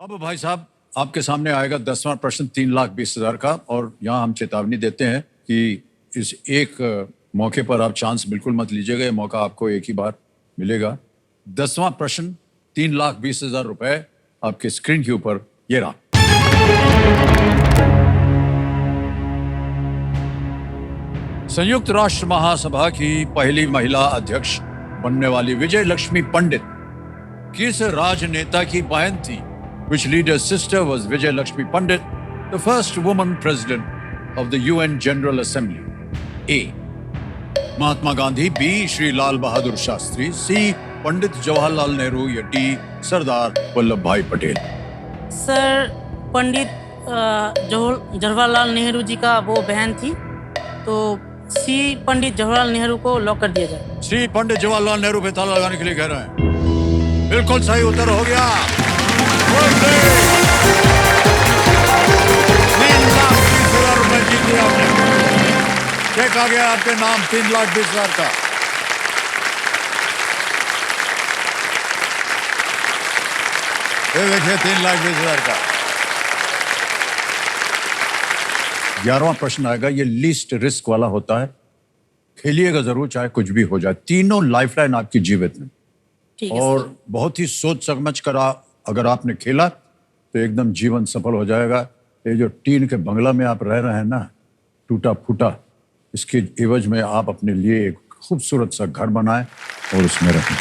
अब भाई साहब आपके सामने आएगा 10वां प्रश्न 3,20,000 का। और यहाँ हम चेतावनी देते हैं कि इस एक मौके पर आप चांस बिल्कुल मत लीजिएगा। ये मौका आपको एक ही बार मिलेगा। 10वां प्रश्न 3,20,000 रुपए आपके स्क्रीन के ऊपर ये रहा। संयुक्त राष्ट्र महासभा की पहली महिला अध्यक्ष बनने वाली विजय लक्ष्मी पंडित किस राजनेता की बहन थी? Which leader's sister was Vijay Lakshmi Pandit, the first woman president of the UN General Assembly? A. Mahatma Gandhi, B. Shri Lal Bahadur Shastri, C. Pandit Jawaharlal Nehru या D. सरदार वल्लभ भाई पटेल? सर पंडित जवाहरलाल नेहरू जी का वो बहन थी, तो सी पंडित जवाहरलाल नेहरू को लॉक कर दिया जाए। सी पंडित जवाहरलाल नेहरू पे ताला लगाने के लिए कह रहे हैं। बिल्कुल सही उत्तर हो गया। 3,20,000 रुपए जीत लिया आपने। चेक आ गया आपके नाम 3,20,000 का। ये देखिए 3,20,000 का। 11वां प्रश्न आएगा। ये लीस्ट रिस्क वाला होता है। खेलिएगा जरूर, चाहे कुछ भी हो जाए। तीनों लाइफलाइन आपकी जीवित में, और बहुत ही सोच समझ कर अगर आपने खेला तो एकदम जीवन सफल हो जाएगा। ये जो टीन के बंगला में आप रह रहे हैं ना, टूटा फूटा, इसके एवज में आप अपने लिए एक खूबसूरत सा घर बनाएं और उसमें रहें।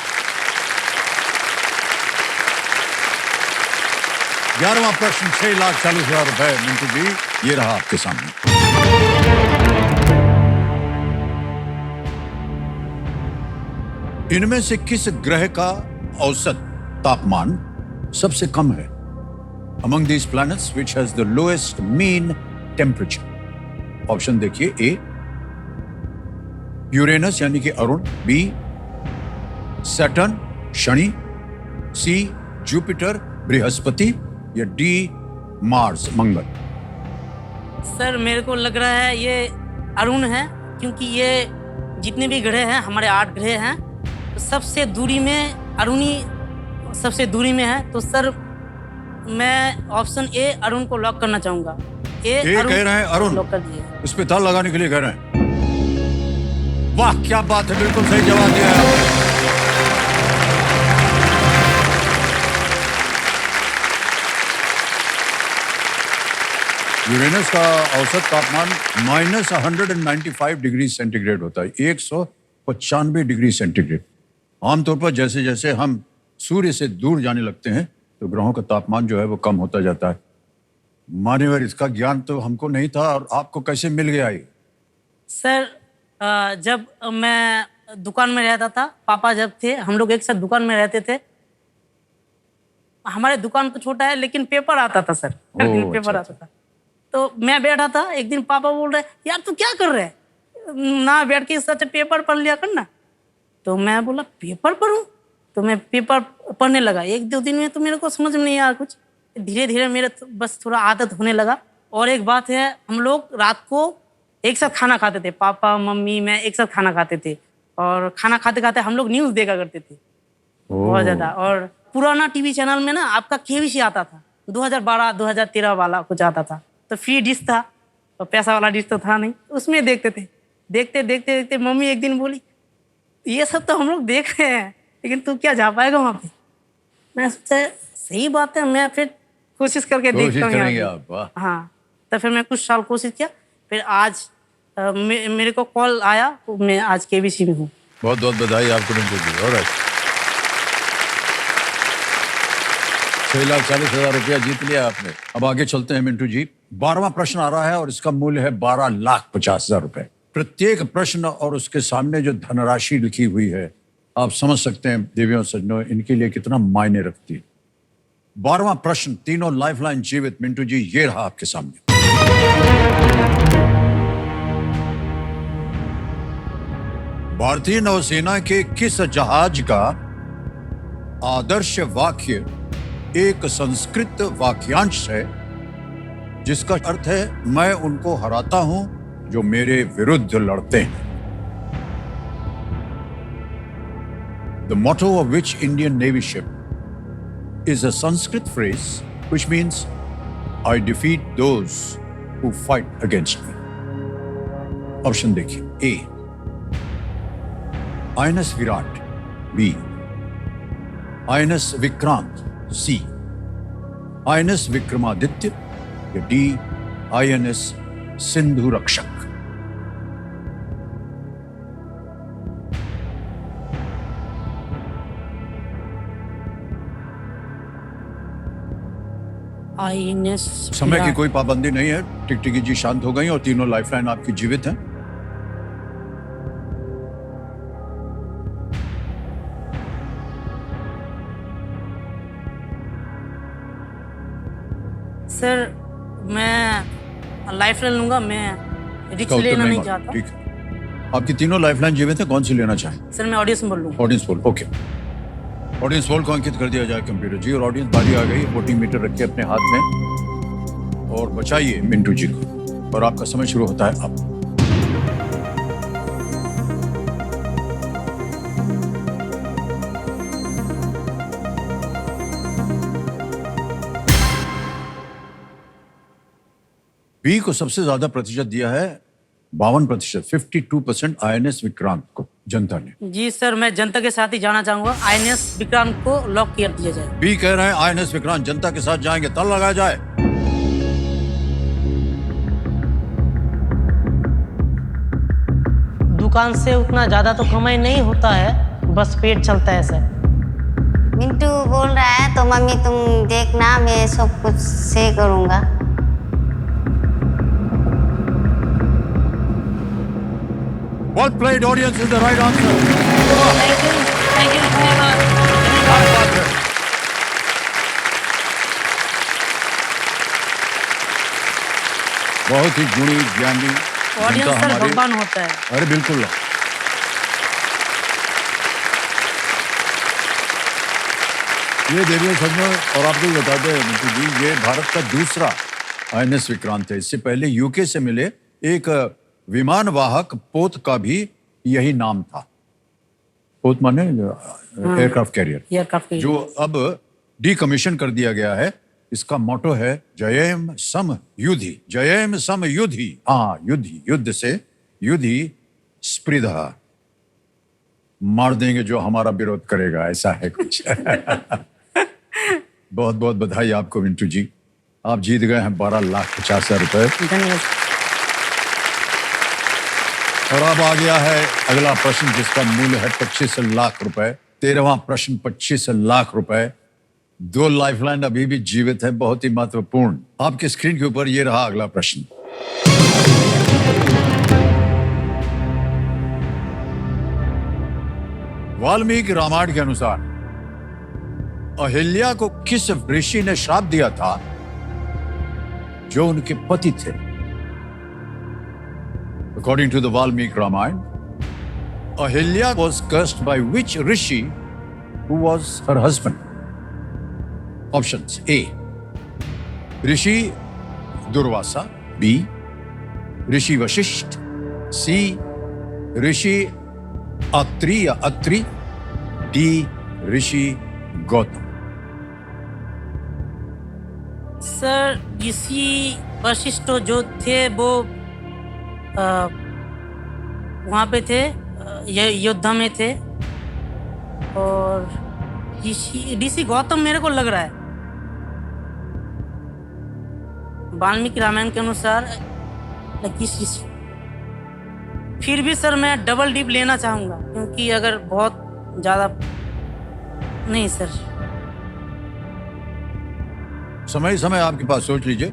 11वां प्रश्न 6,40,000 रुपए मिंटू जी, ये रहा आपके सामने। इनमें से किस ग्रह का औसत तापमान सबसे कम है? Among these planets, which has the lowest mean temperature? Option देखिए। A. यूरेनस यानी कि Arun, B. Saturn Shani, C. Jupiter Brihaspati या D. मार्स मंगल? सर मेरे को लग रहा है ये अरुण है, क्योंकि ये जितने भी ग्रह हैं, हमारे 8 ग्रह हैं, तो सबसे दूरी में अरुणी सबसे दूरी में है। तो सर मैं ऑप्शन ए अरुण को लॉक करना चाहूंगा। ए कह रहे हैं अरुण, लॉक कर दिए। इस पे ताला लगाने के लिए कह रहे हैं। वाह क्या बात है, बिल्कुल सही जवाब दिया है आपने। यूरेनस का औसत तापमान -195 डिग्री सेंटीग्रेड होता है, 195 डिग्री सेंटीग्रेड। आमतौर पर जैसे जैसे हम सूर्य से दूर जाने लगते हैं तो ग्रहों का तापमान जो है वो कम होता जाता है। मान्यवर, इसका ज्ञान तो हमको नहीं था, और आपको कैसे मिल गया ये? सर जब मैं दुकान में रहता था, पापा जब थे, हम लोग एक साथ दुकान में रहते थे। हमारे दुकान तो छोटा है, लेकिन पेपर आता था सर, हर दिन पेपर आता था। तो मैं बैठा था, एक दिन पापा बोल रहे, यार तू क्या कर रहे है, ना बैठ के सच पेपर पढ़ लिया कर ना। तो मैं बोला पेपर पढ़ूं, तो मैं पेपर पढ़ने लगा। 1-2 दिन में तो मेरे को समझ में नहीं आया कुछ, धीरे धीरे मेरे बस थोड़ा आदत होने लगा। और एक बात है, हम लोग रात को एक साथ खाना खाते थे, पापा मम्मी मैं एक साथ खाना खाते थे, और खाना खाते खाते हम लोग न्यूज़ देखा करते थे बहुत ज़्यादा। और पुराना टीवी चैनल में ना आपका केबीसी आता था, 2012-2013 वाला कुछ आता था, तो फ्री डिश था, और पैसा वाला डिश तो था नहीं, उसमें देखते थे। देखते देखते देखते मम्मी एक दिन बोली, ये सब तो हम लोग देख रहे हैं, लेकिन तू क्या जा पाएगा वहाँ पे? मैं सोचा सही बात है, मैं फिर कोशिश करके देखता हूँ। हाँ, तो फिर मैं कुछ साल कोशिश किया, फिर आज मेरे को कॉल आया, तो मैं आज केबीसी में हूँ। बहुत बहुत बधाई आपको मिंटू जी। ऑलराइट, 6,40,000 रुपया जीत लिया आपने। अब आगे चलते हैं मिंटू जी। 12वां प्रश्न आ रहा है और इसका मूल्य है 12,50,000 रुपए। प्रत्येक प्रश्न और उसके सामने जो धनराशि लिखी हुई है, आप समझ सकते हैं देवियों सज्जनों, इनके लिए कितना मायने रखती है। 12वां प्रश्न, तीनों लाइफलाइन जीवित। मिंटू जी ये रहा आपके सामने। भारतीय नौसेना के किस जहाज का आदर्श वाक्य एक संस्कृत वाक्यांश है जिसका अर्थ है मैं उनको हराता हूं जो मेरे विरुद्ध लड़ते हैं? The motto of which Indian Navy ship is a Sanskrit phrase which means I defeat those who fight against me. Option देखिए, ए आयनस विराट, बी आयनस विक्रांत, सी आयनस विक्रमादित्य, या डी आईएनएस सिंधु रक्षक। आईएनएस समय की कोई पाबंदी नहीं है। टिकटिकी जी शांत हो गई और तीनों लाइफलाइन आपकी जीवित हैं। सर मैं लाइफलाइन लूंगा, मैं इसका रिक्स उत्तर लेना नहीं नहीं मालूम। चाहता। ठीक है, आपकी तीनों लाइफलाइन जीवित हैं, कौन सी लेना चाहें? सर मैं ऑडियंस बोल लूंगा। Audience poll, okay. Audience poll को अंकित कर दिया जाए कंप्यूटर जी, और ऑडियंस बारी आ गई। वोटिंग मीटर रखिए अपने हाथ में और बचाइए मिंटू जी को, और आपका समय शुरू होता है अब। बी को सबसे ज्यादा प्रतिशत दिया है, 52%, 52% आईएनएस विक्रांत को जनता ने। जी सर, मैं जनता के साथ ही जाना चाहूंगा। आईएनएस विक्रांत को लॉक कर दिया जाए। बी कह रहे हैं आईएनएस विक्रांत जनता के साथ जाएंगे, ताला लगाया जाए। दुकान से उतना ज्यादा तो कमाई नहीं होता है, बस पेट चलता है सर। मिंटू बोल रहा है तो मम्मी तुम देखना, मैं सब कुछ सही करूंगा। Well played, audience, is the right answer. Thank you धन्यवाद। क्या बात है। बहुत ही गुणी ज्ञानी ऑडियंस जनता सर हमारी। भगवान होता है। अरे बिल्कुल। ये देवियों सज्जनों, और आपको भी बता दें मिंटू जी, ये भारत का दूसरा आईएनएस विक्रांत है। इससे पहले यूके से मिले एक विमान वाहक पोत का भी यही नाम था। पोत माने एयरक्राफ्ट कैरियर, एयरक्राफ्ट के जो अब डीकमीशन कर दिया गया है। इसका मोटो है जयेम सम युधि, जयेम सम युधि। हाँ, युद्धि, युद्ध से युधि स्पृधा, मार देंगे जो हमारा विरोध करेगा, ऐसा है कुछ। बहुत बहुत बधाई आपको मिंटू जी, आप जीत गए हैं 12,50,000 रुपए। धन्यवाद। और अब आ गया है अगला प्रश्न, जिसका मूल्य है 25 लाख रुपए। 13वां प्रश्न 25 लाख रुपए। 2 लाइफलाइन अभी भी जीवित है, बहुत ही महत्वपूर्ण। आपकी स्क्रीन के ऊपर ये रहा अगला प्रश्न। वाल्मीकि रामायण के अनुसार अहिल्या को किस ऋषि ने श्राप दिया था जो उनके पति थे? According to the Valmiki Ramayana, Ahilya was cursed by which rishi who was her husband? Options: A. Rishi Durvasa, B. Rishi Vashisht, C. Rishi Atri या Atri, D. Rishi Gautam. Sir Rishi Vashishtha जो थे वो वहाँ पे थे, योद्धा में थे। और ऋषि गौतम मेरे को लग रहा है, वाल्मीकि रामायण के अनुसार किस ऋषि। फिर भी सर मैं डबल डीप लेना चाहूंगा, क्योंकि अगर बहुत ज्यादा नहीं सर। समय समय आपके पास, सोच लीजिए।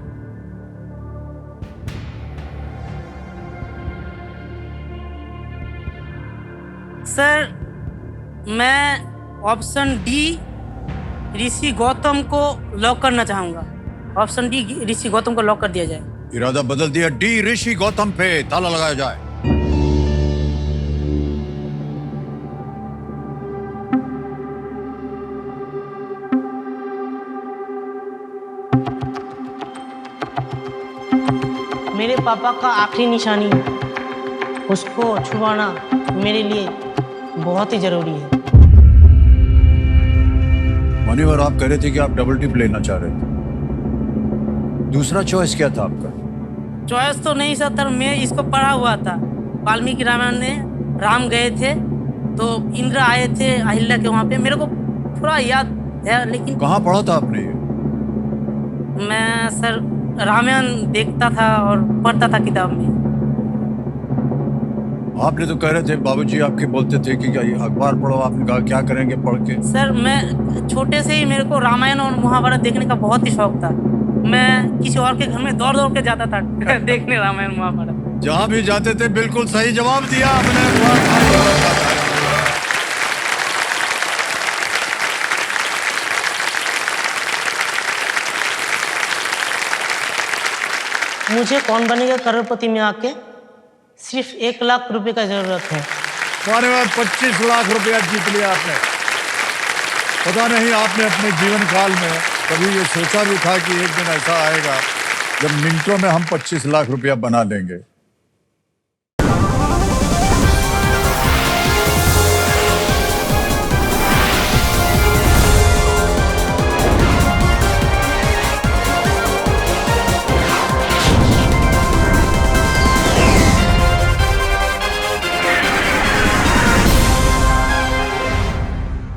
सर मैं ऑप्शन डी ऋषि गौतम को लॉक करना चाहूंगा। ऑप्शन डी ऋषि गौतम को लॉक कर दिया जाए। इरादा बदल दिया, डी ऋषि गौतम पे ताला लगाया जाए। मेरे पापा का आखिरी निशानी, उसको छुपाना मेरे लिए बहुत ही जरूरी है। मान्यवर, आप कह रहे थे कि आप डबल टिप लेना चाह रहे थे। दूसरा चॉइस क्या था आपका? चॉइस तो नहीं सर, मैं इसको पढ़ा हुआ था। वाल्मीकि रामायण में राम गए थे तो इंद्र आए थे अहिल्या के वहाँ पे, मेरे को थोड़ा याद है लेकिन कहाँ पढ़ा था आपने ये? मैं सर रामायण देखता था और पढ़ता था किताब में। आपने तो कह रहे थे बाबूजी आपके बोलते थे कि क्या ये अखबार पढ़ो, आपने कहा क्या करेंगे पढ़ के? सर मैं छोटे से ही मेरे को रामायण और महाभारत देखने का बहुत ही शौक था। मैं किसी और के घर में दौड़ दौड़ के जाता था देखने रामायण महाभारत। जहां भी जाते थे बिल्कुल सही जवाब दिया आपने। मुझे कौन बनेगा करोड़पति में आके सिर्फ 1 लाख रुपए का जरूरत है। तुम्हारे बाद 25 लाख रुपया जीत लिया आपने। पता नहीं आपने अपने जीवन काल में कभी ये सोचा भी था कि एक दिन ऐसा आएगा जब मिनटों में हम 25 लाख रुपया बना लेंगे।